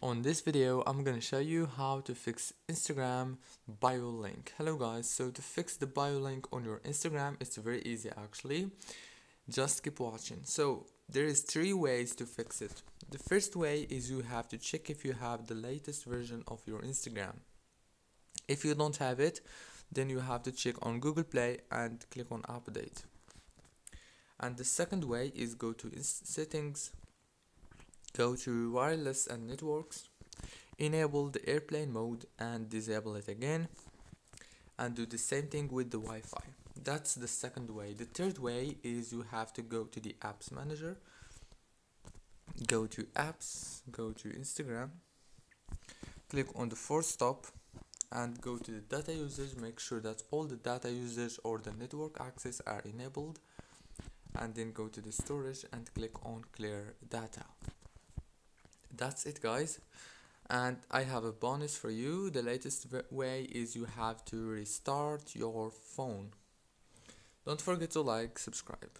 On this video, I'm gonna show you how to fix Instagram bio link. Hello guys, so to fix the bio link on your Instagram, it's very easy actually. Just keep watching. So there is 3 ways to fix it. The first way is you have to check if you have the latest version of your Instagram. If you don't have it, then you have to check on Google Play and click on update. And the second way is go to settings, go to wireless and networks, enable the airplane mode and disable it again, and do the same thing with the Wi-Fi. That's the second way. The third way is you have to go to the apps manager, go to apps, go to Instagram, click on the force stop and go to the data usage. Make sure that all the data usage or the network access are enabled, and then go to the storage and click on clear data. That's it guys, and I have a bonus for you. The latest way is you have to restart your phone. Don't forget to like, subscribe.